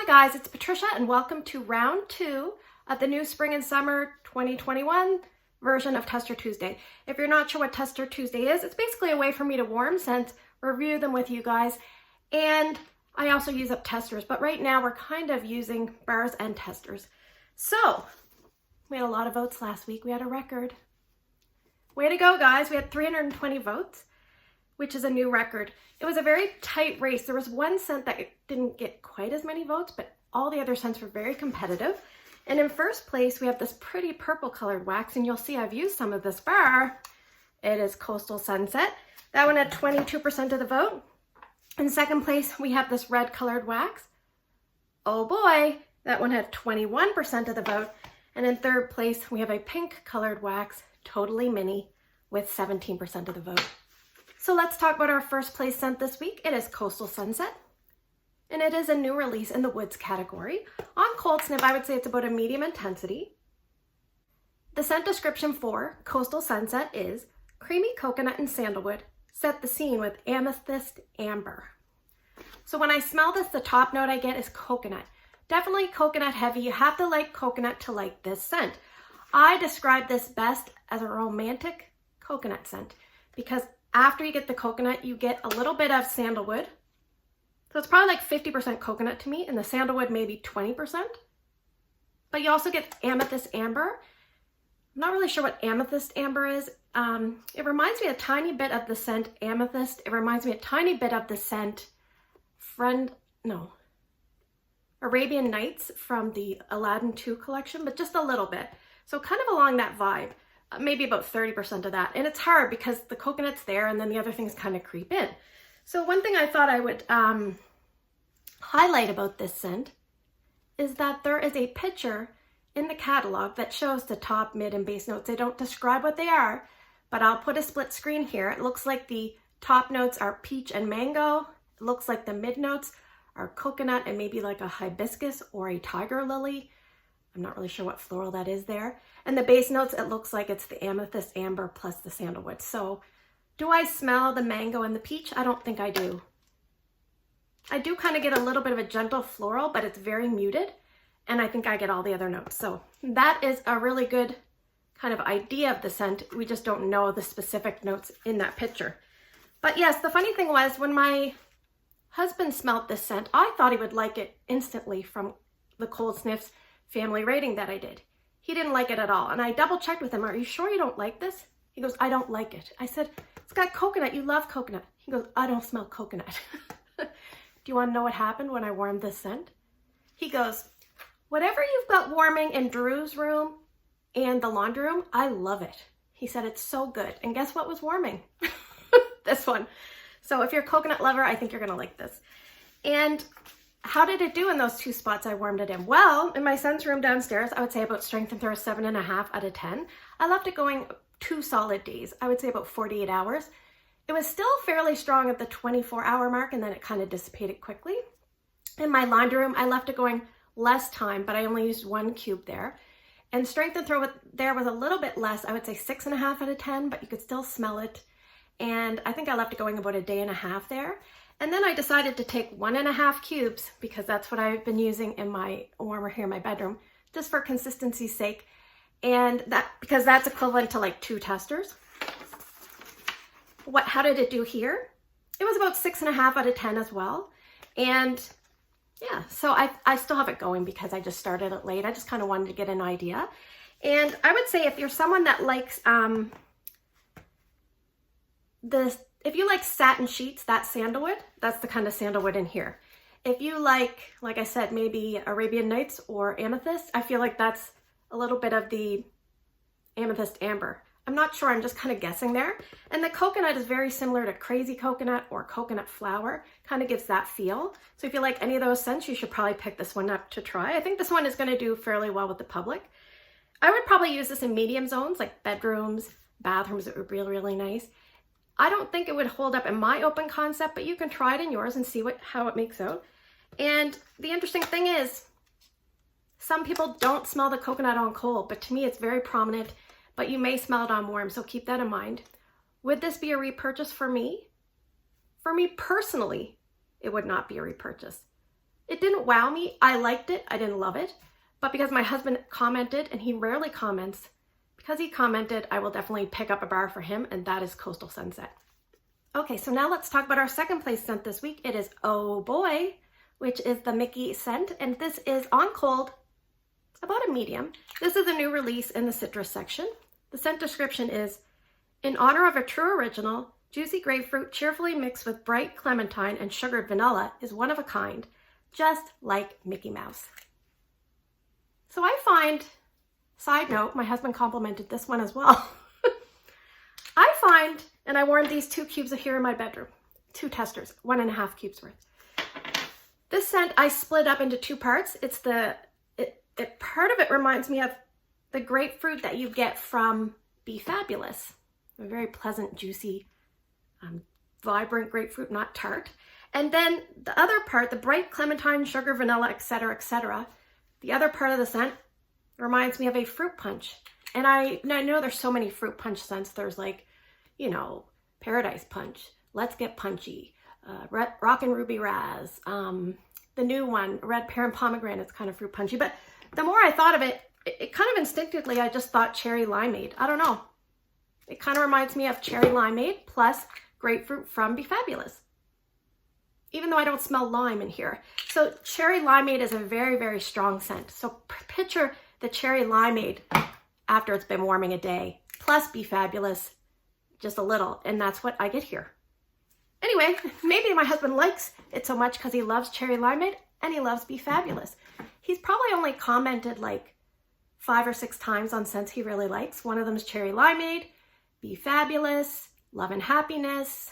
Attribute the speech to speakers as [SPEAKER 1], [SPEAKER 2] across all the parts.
[SPEAKER 1] guys, it's Patricia and welcome to round 2 of the new spring and summer 2021 version of Tester Tuesday. If you're not sure what Tester Tuesday is, it's basically a way for me to warm scents, review them with you guys, and I also use up testers, but right now we're kind of using bars and testers. So, we had a lot of votes last week. We had a record. Way to go, guys. We had 320 votes, which is a new record. It was a very tight race. There was one scent that didn't get quite as many votes, but all the other scents were very competitive. And in first place, we have this pretty purple colored wax, and you'll see I've used some of this bar. It is Coastal Sunset. That one had 22% of the vote. In second place, we have this red colored wax. Oh boy, that one had 21% of the vote. And in third place, we have a pink colored wax, Totally Mini, with 17% of the vote. So let's talk about our first place scent this week. It is Coastal Sunset, and it is a new release in the woods category. On cold sniff, I would say it's about a medium intensity. The scent description for Coastal Sunset is creamy coconut and sandalwood. Set the scene with amethyst amber. So when I smell this, the top note I get is coconut. Definitely coconut heavy. You have to like coconut to like this scent. I describe this best as a romantic coconut scent because after you get the coconut, you get a little bit of sandalwood. So it's probably like 50% coconut to me, and the sandalwood maybe 20%. But you also get amethyst amber. I'm not really sure what amethyst amber is. It reminds me a tiny bit of the scent amethyst. It reminds me a tiny bit of the scent Arabian Nights from the Aladdin 2 collection, but just a little bit. So kind of along that vibe. Maybe about 30% of that. And it's hard because the coconut's there and then the other things kind of creep in. So one thing I thought I would highlight about this scent is that there is a picture in the catalog that shows the top, mid, and base notes. They don't describe what they are, but I'll put a split screen here. It looks like the top notes are peach and mango. It looks like the mid notes are coconut and maybe like a hibiscus or a tiger lily. I'm not really sure what floral that is there. And the base notes, it looks like it's the amethyst amber plus the sandalwood. So do I smell the mango and the peach? I don't think I do. I do kind of get a little bit of a gentle floral, but it's very muted. And I think I get all the other notes. So that is a really good kind of idea of the scent. We just don't know the specific notes in that picture. But yes, the funny thing was when my husband smelled this scent, I thought he would like it instantly from the Cold Sniffs family rating that I did. He didn't like it at all. And I double checked with him, are you sure you don't like this? He goes, I don't like it. I said, it's got coconut, you love coconut. He goes, I don't smell coconut. Do you want to know what happened when I warmed this scent? He goes, whatever you've got warming in Drew's room and the laundry room, I love it. He said, it's so good. And guess what was warming? This one. So if you're a coconut lover, I think you're gonna like this. And how did it do in those 2 spots I warmed it in? Well, in my son's room downstairs, I would say about strength and throw 7.5 out of 10. I left it going 2 solid days. I would say about 48 hours. It was still fairly strong at the 24-hour mark, and then it kind of dissipated quickly. In my laundry room, I left it going less time, but I only used 1 cube there. And strength and throw there was a little bit less. I would say 6.5 out of 10, but you could still smell it. And I think I left it going about a day and a half there. And then I decided to take 1.5 cubes because that's what I've been using in my warmer here in my bedroom, just for consistency's sake. And because that's equivalent to like 2 testers. How did it do here? It was about 6.5 out of 10 as well. And yeah, so I still have it going because I just started it late. I just kind of wanted to get an idea. And I would say if you're someone that likes if you like satin sheets, that's sandalwood. That's the kind of sandalwood in here. If you like I said, maybe Arabian Nights or amethyst, I feel like that's a little bit of the amethyst amber. I'm not sure, I'm just kind of guessing there. And the coconut is very similar to crazy coconut or coconut flower, kind of gives that feel. So if you like any of those scents, you should probably pick this one up to try. I think this one is going to do fairly well with the public. I would probably use this in medium zones like bedrooms, bathrooms. It would be really, really nice. I don't think it would hold up in my open concept, but you can try it in yours and see how it makes out. And the interesting thing is, some people don't smell the coconut on cold, but to me it's very prominent, but you may smell it on warm, so keep that in mind. Would this be a repurchase for me? For me personally, it would not be a repurchase. It didn't wow me. I liked it. I didn't love it. But because my husband commented, and he rarely comments, because he commented, I will definitely pick up a bar for him, and that is Coastal Sunset. Okay, so now let's talk about our second place scent this week. It is Oh Boy, which is the Mickey scent, and this is on cold, about a medium. This is a new release in the citrus section. The scent description is, in honor of a true original, juicy grapefruit cheerfully mixed with bright clementine and sugared vanilla is one of a kind, just like Mickey Mouse. So I find, side note, my husband complimented this one as well. I find, and I wore these 2 cubes here in my bedroom, 2 testers, 1.5 cubes worth. This scent I split up into 2 parts. It's part of it reminds me of the grapefruit that you get from Be Fabulous. A very pleasant, juicy, vibrant grapefruit, not tart. And then the other part, the bright clementine, sugar, vanilla, etc., the other part of the scent reminds me of a fruit punch. And I know there's so many fruit punch scents. There's like, you know, Paradise Punch, Let's Get Punchy, Rockin' Ruby Raz, the new one, Red Pear and Pomegranate, it's kind of fruit punchy. But the more I thought of it, it kind of instinctively, I just thought cherry limeade. I don't know. It kind of reminds me of cherry limeade plus grapefruit from Be Fabulous, even though I don't smell lime in here. So cherry limeade is a very, very strong scent. So picture the cherry limeade after it's been warming a day, plus Be Fabulous, just a little, and that's what I get here. Anyway, maybe my husband likes it so much because he loves cherry limeade and he loves Be Fabulous. He's probably only commented like 5 or 6 times on scents he really likes. One of them is cherry limeade, Be Fabulous, Love and Happiness,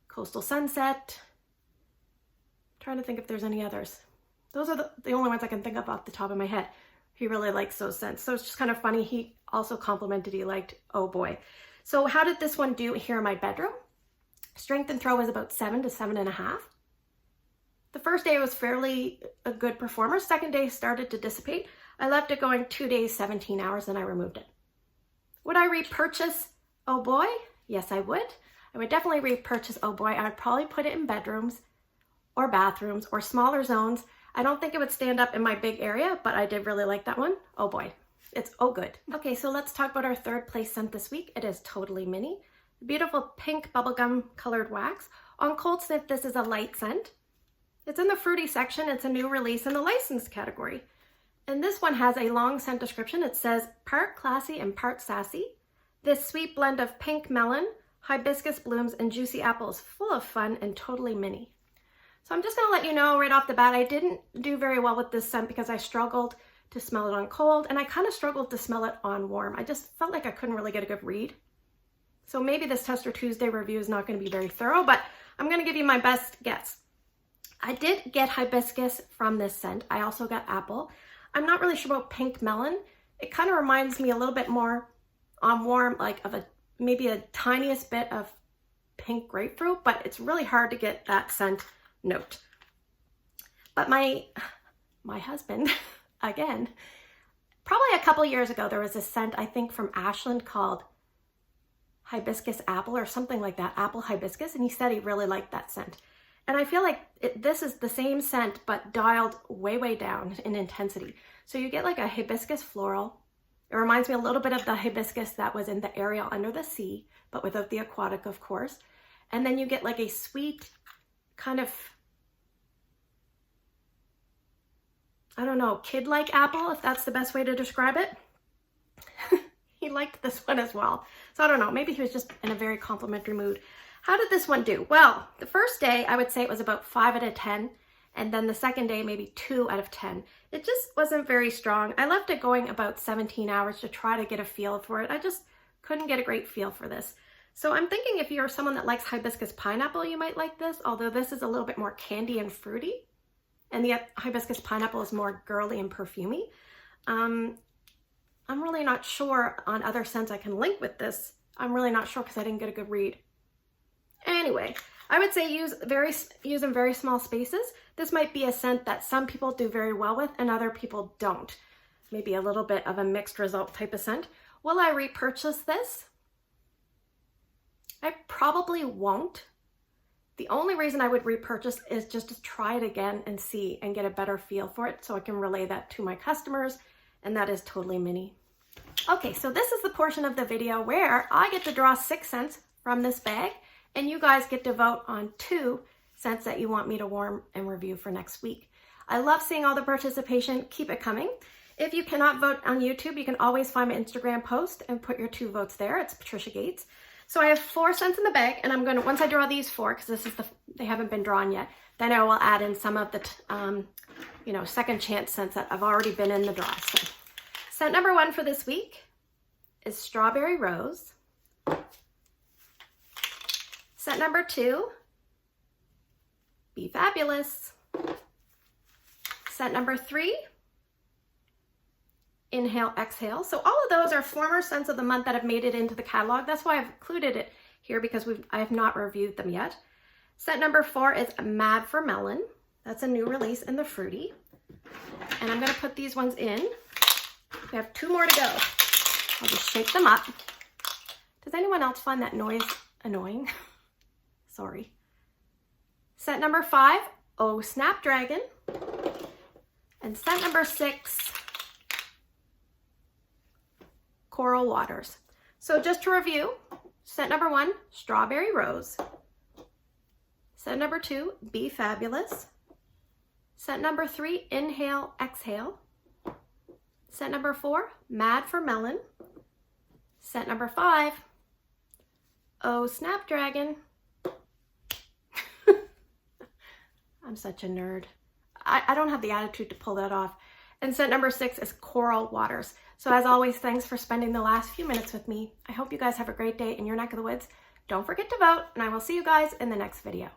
[SPEAKER 1] Coastal Sunset. I'm trying to think if there's any others. Those are the only ones I can think of off the top of my head. He really likes those scents. So it's just kind of funny. He also complimented he liked Oh Boy. So how did this one do here in my bedroom? Strength and throw was about 7 to 7.5. The first day was fairly a good performer. Second day started to dissipate. I left it going 2 days, 17 hours, and I removed it. Would I repurchase Oh Boy? Yes, I would. I would definitely repurchase Oh Boy. I would probably put it in bedrooms or bathrooms or smaller zones. I don't think it would stand up in my big area, but I did really like that one. Oh boy, it's oh good. Okay, so let's talk about our third place scent this week. It is Totally Mini. Beautiful pink bubblegum colored wax. On cold sniff, this is a light scent. It's in the fruity section. It's a new release in the licensed category. And this one has a long scent description. It says, part classy and part sassy. This sweet blend of pink melon, hibiscus blooms, and juicy apples, full of fun and totally mini. So I'm just gonna let you know right off the bat, I didn't do very well with this scent because I struggled to smell it on cold, and I kind of struggled to smell it on warm. I just felt like I couldn't really get a good read. So maybe this Tester Tuesday review is not gonna be very thorough, but I'm gonna give you my best guess. I did get hibiscus from this scent. I also got apple. I'm not really sure about pink melon. It kind of reminds me a little bit more on warm, like of maybe a tiniest bit of pink grapefruit, but it's really hard to get that scent note. But my husband, again, probably a couple years ago, there was a scent, I think from Ashland called hibiscus apple or something like that, apple hibiscus, and he said he really liked that scent. And I feel like this is the same scent, but dialed way, way down in intensity. So you get like a hibiscus floral. It reminds me a little bit of the hibiscus that was in the Ariel Under the Sea, but without the aquatic, of course. And then you get like a sweet kind of, I don't know, kid-like apple, if that's the best way to describe it. He liked this one as well. So I don't know, maybe he was just in a very complimentary mood. How did this one do? Well, the first day I would say it was about 5 out of 10. And then the second day, maybe 2 out of 10. It just wasn't very strong. I left it going about 17 hours to try to get a feel for it. I just couldn't get a great feel for this. So I'm thinking if you're someone that likes hibiscus pineapple, you might like this, although this is a little bit more candy and fruity. And the hibiscus pineapple is more girly and perfumey. I'm really not sure on other scents I can link with this. I'm really not sure because I didn't get a good read. Anyway, I would say use in very small spaces. This might be a scent that some people do very well with and other people don't. Maybe a little bit of a mixed result type of scent. Will I repurchase this? I probably won't. The only reason I would repurchase is just to try it again and see and get a better feel for it so I can relay that to my customers, and that is totally mini. Okay, so this is the portion of the video where I get to draw 6 scents from this bag, and you guys get to vote on 2 scents that you want me to warm and review for next week. I love seeing all the participation. Keep it coming. If you cannot vote on YouTube, you can always find my Instagram post and put your 2 votes there. It's Patricia Gates. So I have 4 scents in the bag, and I'm going to, once I draw these 4, because they haven't been drawn yet, then I will add in some of the, second chance scents that have already been in the draw. So scent number 1 for this week is Strawberry Rose. Scent number 2, Be Fabulous. Scent number 3, Inhale, Exhale. So all of those are former scents of the month that have made it into the catalog. That's why I've included it here, because I have not reviewed them yet. Scent number 4 is Mad for Melon. That's a new release in the fruity. And I'm gonna put these ones in. We have 2 more to go. I'll just shake them up. Does anyone else find that noise annoying? Sorry. Scent number 5, Oh Snapdragon. And scent number 6, Coral Waters. So just to review, scent number 1, Strawberry Rose. Scent number 2, Be Fabulous. Scent number 3, Inhale, Exhale. Scent number 4, Mad for Melon. Scent number 5, Oh Snapdragon. I'm such a nerd. I don't have the attitude to pull that off. And scent number 6 is Coral Waters. So as always, thanks for spending the last few minutes with me. I hope you guys have a great day in your neck of the woods. Don't forget to vote, and I will see you guys in the next video.